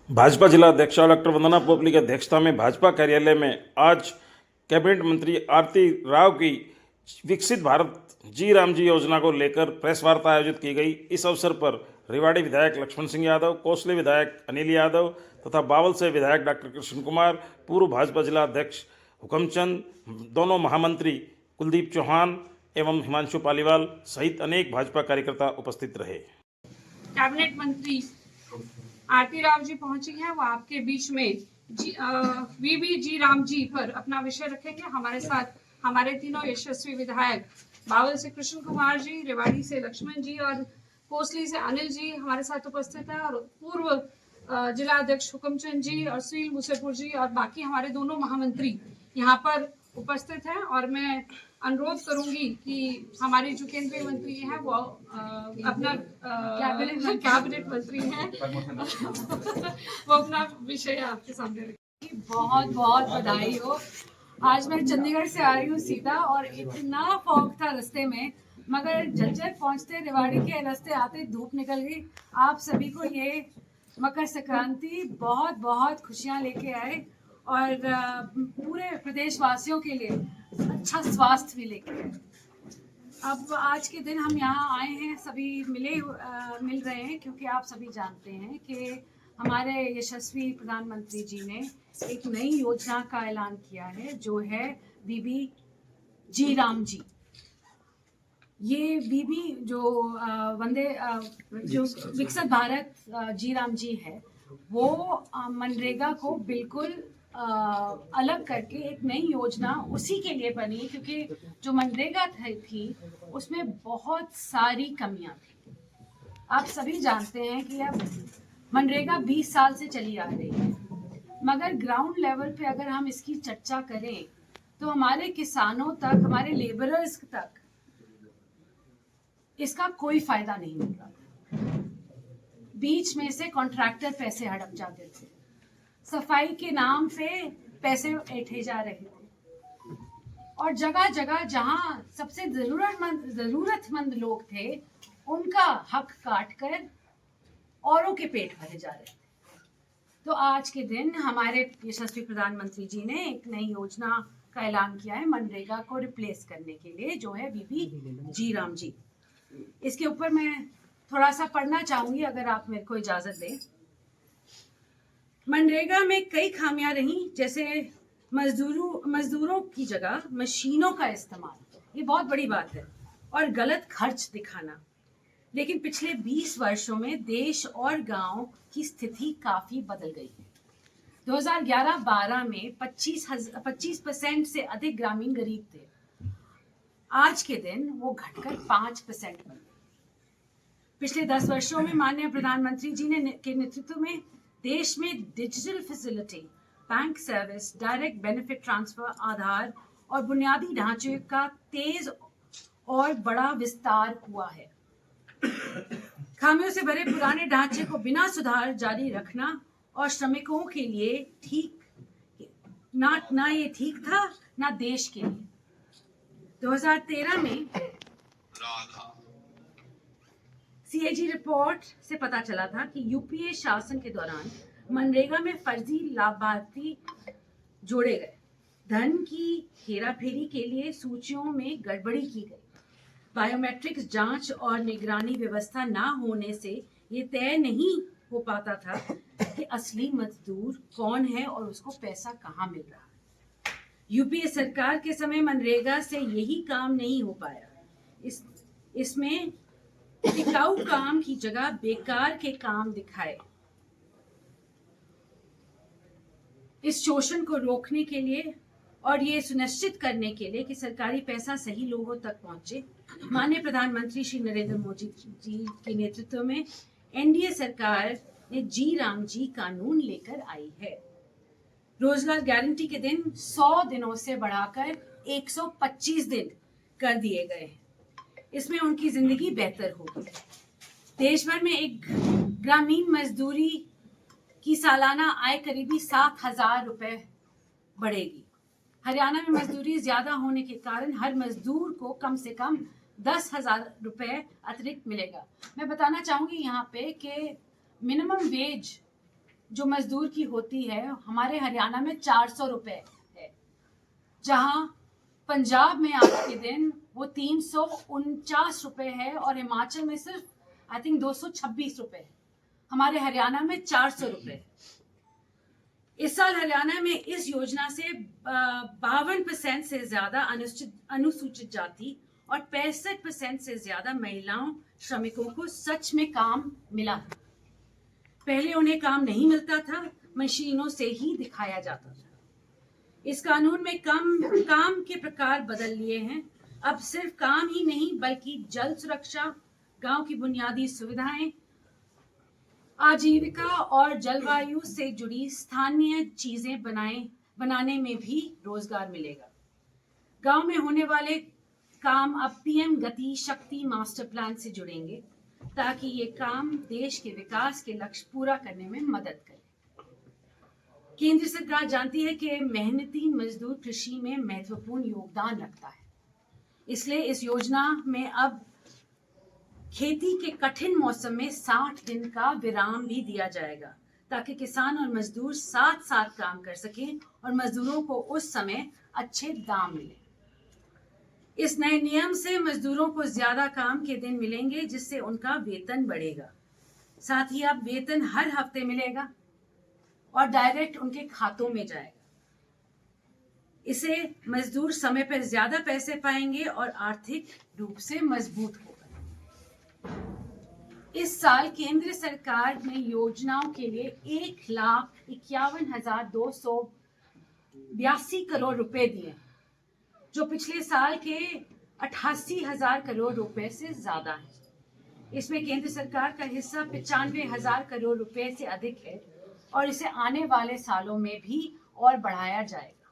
भाजपा जिला अध्यक्ष डॉक्टर वंदना पोपली की अध्यक्षता में भाजपा कार्यालय में आज कैबिनेट मंत्री आरती राव की विकसित भारत जी राम जी योजना को लेकर प्रेस वार्ता आयोजित की गई। इस अवसर पर रेवाड़ी विधायक लक्ष्मण सिंह यादव, कोसली विधायक अनिल यादव तथा बावल से विधायक डॉक्टर कृष्ण कुमार, पूर्व भाजपा जिला अध्यक्ष हुकमचंद, दोनों महामंत्री कुलदीप चौहान एवं हिमांशु पालीवाल सहित अनेक भाजपा कार्यकर्ता उपस्थित रहे। कैबिनेट मंत्री आरती राव जी पहुंची हैं, वो आपके बीच में वीबी जी राम जी पर अपना विषय रखेंगे। हमारे साथ हमारे तीनों यशस्वी विधायक बावल से कृष्ण कुमार जी, रेवाड़ी से लक्ष्मण जी और कोसली से अनिल जी हमारे साथ उपस्थित हैं, और पूर्व जिला अध्यक्ष हुकमचंद जी और सुनील मूसेपुर जी और बाकी हमारे दोनों महामंत्री यहाँ पर उपस्थित हैं। और मैं अनुरोध करूंगी कि हमारे जो केंद्रीय मंत्री हैं वो अपना कैबिनेट मंत्री हैं वो अपना विषय आपके सामने रखें। बहुत बहुत बधाई हो। आज मैं चंडीगढ़ से आ रही हूँ सीधा, और इतना फॉग था रास्ते में, मगर झज्जर पहुँचते रेवाड़ी के रास्ते आते धूप निकल गई। आप सभी को ये मकर संक्रांति बहुत बहुत खुशियाँ लेके आए, और पूरे प्रदेशवासियों के लिए अच्छा स्वास्थ्य भी लेके आए। अब आज के दिन हम यहाँ आए हैं, सभी मिल रहे हैं, क्योंकि आप सभी जानते हैं कि हमारे यशस्वी प्रधानमंत्री जी ने एक नई योजना का ऐलान किया है, जो है बीबी जी राम जी। ये बीबी जो जो विकसित भारत जी राम जी है, वो मनरेगा को बिल्कुल अलग करके एक नई योजना उसी के लिए बनी, क्योंकि जो मनरेगा थी उसमें बहुत सारी कमियां थी। आप सभी जानते हैं कि अब मनरेगा 20 साल से चली आ रही है, मगर ग्राउंड लेवल पे अगर हम इसकी चर्चा करें तो हमारे किसानों तक, हमारे लेबरर्स तक इसका कोई फायदा नहीं मिल रहा। बीच में से कॉन्ट्रैक्टर पैसे हड़प जाते थे, सफाई के नाम पे पैसे ऐंठे जा रहे थे, और जगह जगह जहां सबसे जरूरतमंद लोग थे उनका हक काटकर औरों के पेट भरे जा रहे थे। तो आज के दिन हमारे यशस्वी प्रधानमंत्री जी ने एक नई योजना का ऐलान किया है मनरेगा को रिप्लेस करने के लिए, जो है बीबी जी राम जी। इसके ऊपर मैं थोड़ा सा पढ़ना चाहूंगी, अगर आप मेरे को इजाजत दें। मनरेगा में कई खामियां रही, जैसे मजदूरों की जगह मशीनों का इस्तेमाल, ये बहुत बड़ी बात है, और गलत खर्च दिखाना। लेकिन पिछले 20 वर्षों में देश और गांव की स्थिति काफी बदल गई है। 2011-12 में 25% से अधिक ग्रामीण गरीब थे। आज के दिन वो घटकर 5% बन गए। पिछले 10 वर्षों में माननीय प्रधानमंत्री जी के नेतृत्व में देश में digital facility, bank service, direct benefit transfer, Aadhaar और बुनियादी ढांचे का तेज और बड़ा विस्तार हुआ है। खामियों से भरे पुराने ढांचे को बिना सुधार जारी रखना और श्रमिकों के लिए ना ये ठीक था, ना देश के लिए। 2013 में सीएजी रिपोर्ट से पता चला था कि यूपीए शासन के दौरान मनरेगा में फर्जी लाभार्थी जोड़े गए, धन की हेराफेरी के लिए सूचियों में गड़बड़ी की गई, बायोमेट्रिक्स जांच और निगरानी व्यवस्था ना होने से ये तय नहीं हो पाता था कि असली मजदूर कौन है और उसको पैसा कहाँ मिल रहा है। यूपीए सरकार के समय मनरेगा से यही काम नहीं हो पाया। इसमें टिकाऊ काम की जगह बेकार के काम दिखाए। इस शोषण को रोकने के लिए और ये सुनिश्चित करने के लिए कि सरकारी पैसा सही लोगों तक पहुंचे, माननीय प्रधानमंत्री श्री नरेंद्र मोदी जी के नेतृत्व में एनडीए सरकार ने जी राम जी कानून लेकर आई है। रोजगार गारंटी के दिन 100 दिनों से बढ़ाकर 125 दिन कर दिए गए हैं। इसमें उनकी जिंदगी बेहतर होगी। देश भर में एक ग्रामीण मजदूरी की सालाना आय करीबी 7,000 रुपए बढ़ेगी। हरियाणा में मजदूरी ज्यादा होने के कारण हर मजदूर को कम से कम 10,000 रुपए अतिरिक्त मिलेगा। मैं बताना चाहूंगी यहाँ पे कि मिनिमम वेज जो मजदूर की होती है हमारे हरियाणा में 400 रुपये है, जहां पंजाब में आज के दिन वो 349 रुपये है और हिमाचल में सिर्फ आई थिंक 226 रुपये है। हमारे हरियाणा में 400 रुपये। इस साल हरियाणा में इस योजना से 52% से ज्यादा अनुसूचित जाति और 65% से ज्यादा महिलाओं श्रमिकों को सच में काम मिला है। पहले उन्हें काम नहीं मिलता था, मशीनों से ही दिखाया जाता था। इस कानून में काम के प्रकार बदल लिए हैं। अब सिर्फ काम ही नहीं बल्कि जल सुरक्षा, गांव की बुनियादी सुविधाएं, आजीविका और जलवायु से जुड़ी स्थानीय चीजें बनाने में भी रोजगार मिलेगा। गांव में होने वाले काम अब पीएम गति शक्ति मास्टर प्लान से जुड़ेंगे ताकि ये काम देश के विकास के लक्ष्य पूरा करने में मदद करे। केंद्र सरकार जानती है कि मेहनती मजदूर कृषि में महत्वपूर्ण योगदान रखता है, इसलिए इस योजना में अब खेती के कठिन मौसम में 60 दिन का विराम भी दिया जाएगा ताकि किसान और मजदूर साथ साथ काम कर सकें और मजदूरों को उस समय अच्छे दाम मिले। इस नए नियम से मजदूरों को ज्यादा काम के दिन मिलेंगे, जिससे उनका वेतन बढ़ेगा। साथ ही अब वेतन हर हफ्ते मिलेगा और डायरेक्ट उनके खातों में जाएगा। इससे मजदूर समय पर ज्यादा पैसे पाएंगे और आर्थिक रूप से मजबूत होगा। इस साल केंद्र सरकार ने योजनाओं के लिए 1,51,282 करोड़ रुपए दिए, जो पिछले साल के 88,000 करोड़ रुपए से ज्यादा है। इसमें केंद्र सरकार का हिस्सा 95,000 करोड़ रुपए से अधिक है और इसे आने वाले सालों में भी और बढ़ाया जाएगा।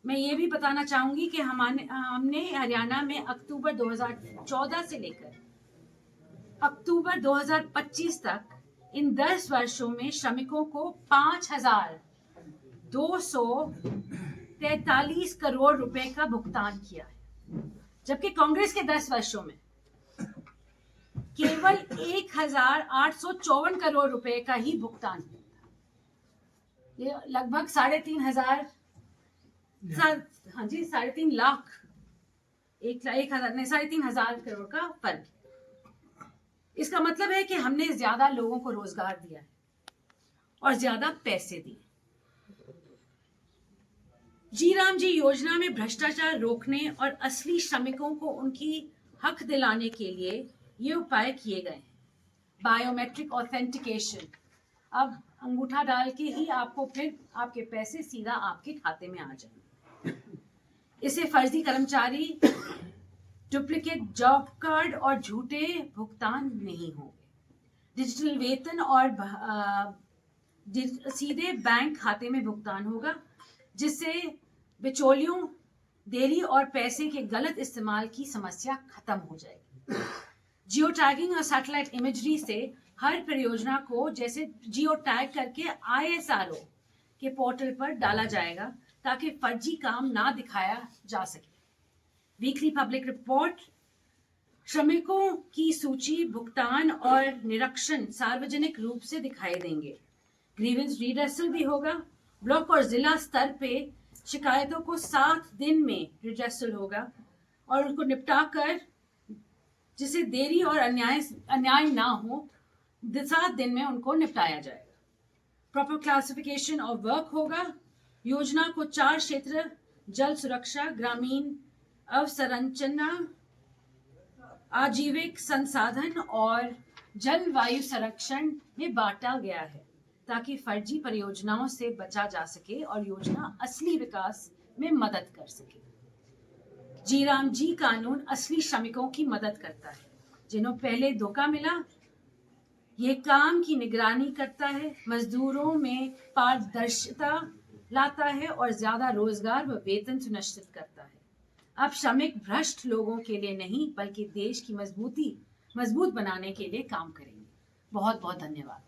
मैं ये भी बताना चाहूंगी कि हमने हरियाणा में अक्टूबर 2014 से लेकर अक्टूबर 2025 तक इन 10 वर्षों में श्रमिकों को 5,243 करोड़ रुपए का भुगतान किया है, जबकि कांग्रेस के 10 वर्षों में केवल 1,854 करोड़ रुपए का ही भुगतान किया था। ये लगभग 3,500 3.5 लाख 3,500 करोड़ का फर्क। इसका मतलब है कि हमने ज्यादा लोगों को रोजगार दिया है और ज्यादा पैसे दिए। जी राम जी योजना में भ्रष्टाचार रोकने और असली श्रमिकों को उनकी हक दिलाने के लिए ये उपाय किए गए हैं। बायोमेट्रिक ऑथेंटिकेशन, अब अंगूठा डाल के ही आपको फिर आपके पैसे सीधा आपके खाते में आ जाएंगे। इससे फर्जी कर्मचारी, डुप्लीकेट जॉब कार्ड और झूठे भुगतान नहीं होंगे। डिजिटल वेतन और सीधे बैंक खाते में भुगतान होगा, जिससे बिचौलियों, देरी और पैसे के गलत इस्तेमाल की समस्या खत्म हो जाएगी। जियो टैगिंग और सैटेलाइट इमेजरी से हर परियोजना को जैसे जियो टैग करके ISRO के पोर्टल पर डाला जाएगा ताकि फर्जी काम ना दिखाया जा सके। वीकली पब्लिक रिपोर्ट, श्रमिकों की सूची, भुगतान और निरीक्षण सार्वजनिक रूप से दिखाई देंगे। ग्रीवेंस रिड्रेसल भी होगा। ब्लॉक और जिला स्तर पे शिकायतों को 7 दिन में रिड्रेसल होगा और उनको निपटा कर, जिसे देरी और अन्याय ना हो, 7 दिन में उनको निपटाया जाएगा। प्रॉपर क्लासिफिकेशन ऑफ वर्क होगा। योजना को 4 क्षेत्र, जल सुरक्षा, ग्रामीण अवसंरचना, आजीविक संसाधन और जलवायु संरक्षण में बांटा गया है ताकि फर्जी परियोजनाओं से बचा जा सके और योजना असली विकास में मदद कर सके। जी राम जी कानून असली श्रमिकों की मदद करता है, जिन्हें पहले धोखा मिला। ये काम की निगरानी करता है, मजदूरों में पारदर्शिता लाता है और ज्यादा रोजगार व वेतन सुनिश्चित करता है। अब श्रमिक भ्रष्ट लोगों के लिए नहीं बल्कि देश की मजबूत बनाने के लिए काम करेंगे। बहुत बहुत धन्यवाद।